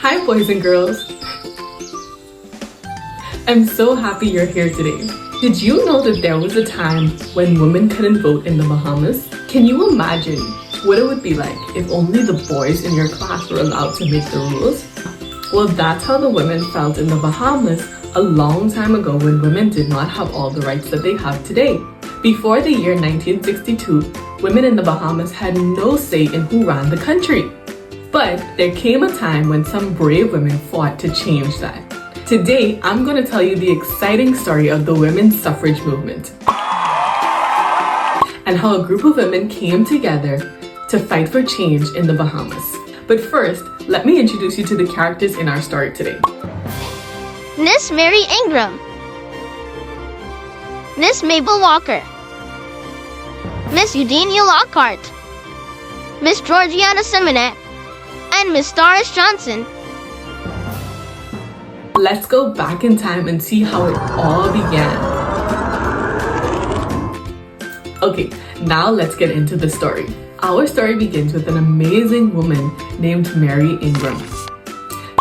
Hi boys and girls! I'm so happy you're here today. Did you know that there was a time when women couldn't vote in the Bahamas? Can you imagine what it would be like if only the boys in your class were allowed to make the rules? Well, that's how the women felt in the Bahamas a long time ago when women did not have all the rights that they have today. Before the year 1962, women in the Bahamas had no say in who ran the country. But there came a time when some brave women fought to change that. Today, I'm going to tell you the exciting story of the women's suffrage movement and how a group of women came together to fight for change in the Bahamas. But first, let me introduce you to the characters in our story today. Miss Mary Ingram, Miss Mabel Walker, Miss Eugenia Lockhart, Miss Georgiana Simonet, and Miss Doris Johnson. Let's go back in time and see how it all began. Okay, now let's get into the story. Our story begins with an amazing woman named Mary Ingram.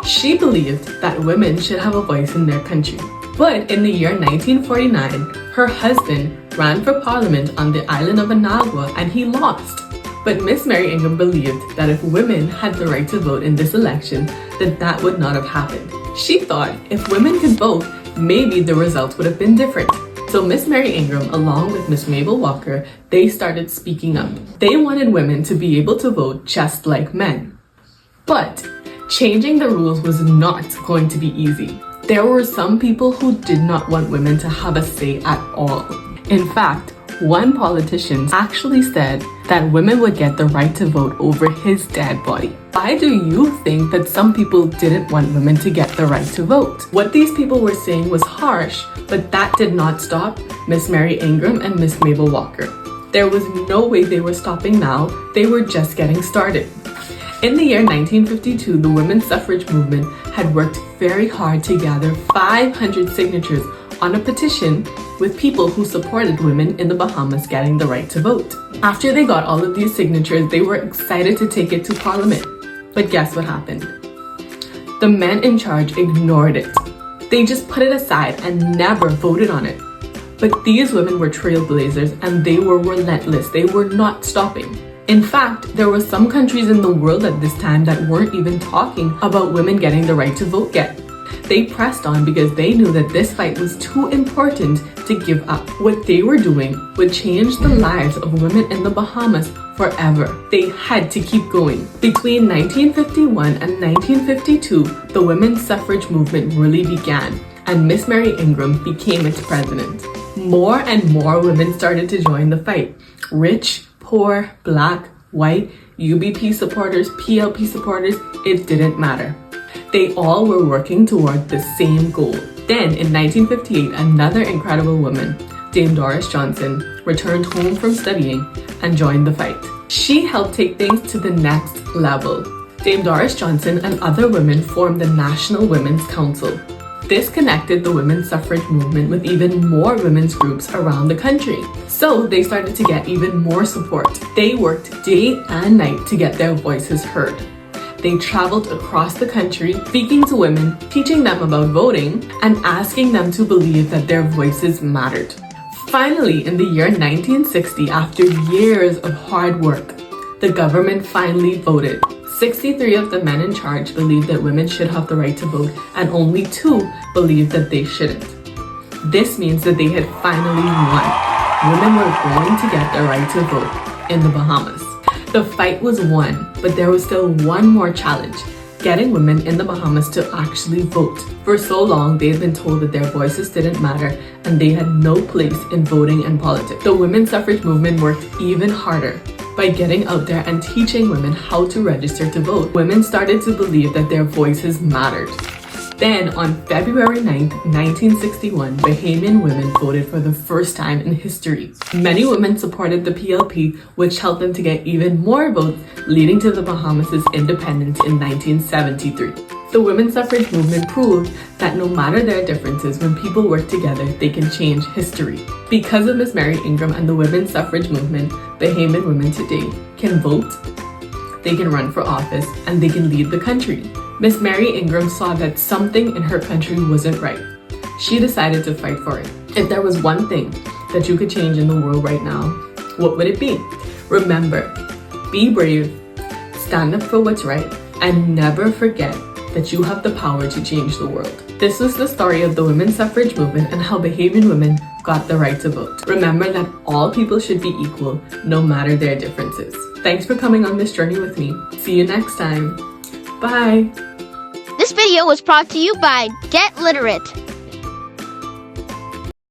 She believed that women should have a voice in their country. But in the year 1949, her husband ran for parliament on the island of Anagua and he lost. But Miss Mary Ingram believed that if women had the right to vote in this election, then that would not have happened. She thought if women could vote, maybe the results would have been different. So Miss Mary Ingram, along with Miss Mabel Walker, they started speaking up. They wanted women to be able to vote just like men. But changing the rules was not going to be easy. There were some people who did not want women to have a say at all. In fact, one politician actually said that women would get the right to vote over his dead body. Why do you think that some people didn't want women to get the right to vote? What these people were saying was harsh, but that did not stop Miss Mary Ingram and Miss Mabel Walker. There was no way they were stopping now. They were just getting started. In the year 1952, the women's suffrage movement had worked very hard to gather 500 signatures on a petition with people who supported women in the Bahamas getting the right to vote. After they got all of these signatures, they were excited to take it to Parliament. But guess what happened? The men in charge ignored it. They just put it aside and never voted on it. But these women were trailblazers and they were relentless. They were not stopping. In fact, there were some countries in the world at this time that weren't even talking about women getting the right to vote yet. They pressed on because they knew that this fight was too important to give up. What they were doing would change the lives of women in the Bahamas forever. They had to keep going. Between 1951 and 1952, the women's suffrage movement really began, and Miss Mary Ingram became its president. More and more women started to join the fight. Rich, poor, black, white, UBP supporters, PLP supporters, it didn't matter. They all were working toward the same goal. Then, in 1958, another incredible woman, Dame Doris Johnson, returned home from studying and joined the fight. She helped take things to the next level. Dame Doris Johnson and other women formed the National Women's Council. This connected the women's suffrage movement with even more women's groups around the country. So they started to get even more support. They worked day and night to get their voices heard. They traveled across the country, speaking to women, teaching them about voting, and asking them to believe that their voices mattered. Finally, in the year 1960, after years of hard work, the government finally voted. 63 of the men in charge believed that women should have the right to vote, and only 2 believed that they shouldn't. This means that they had finally won. Women were going to get the right to vote in the Bahamas. The fight was won, but there was still one more challenge: getting women in the Bahamas to actually vote. For so long, they had been told that their voices didn't matter and they had no place in voting and politics. The women's suffrage movement worked even harder. By getting out there and teaching women how to register to vote, women started to believe that their voices mattered. Then, on February 9th, 1961, Bahamian women voted for the first time in history. Many women supported the PLP, which helped them to get even more votes, leading to the Bahamas' independence in 1973. The women's suffrage movement proved that no matter their differences, when people work together, they can change history. Because of Miss Mary Ingram and the women's suffrage movement, Bahamian women today can vote, they can run for office, and they can lead the country. Miss Mary Ingram saw that something in her country wasn't right. She decided to fight for it. If there was one thing that you could change in the world right now, what would it be? Remember, be brave, stand up for what's right, and never forget that you have the power to change the world. This was the story of the women's suffrage movement and how Bahamian women got the right to vote. Remember that all people should be equal, no matter their differences. Thanks for coming on this journey with me. See you next time. Bye. This video was brought to you by Get Literate.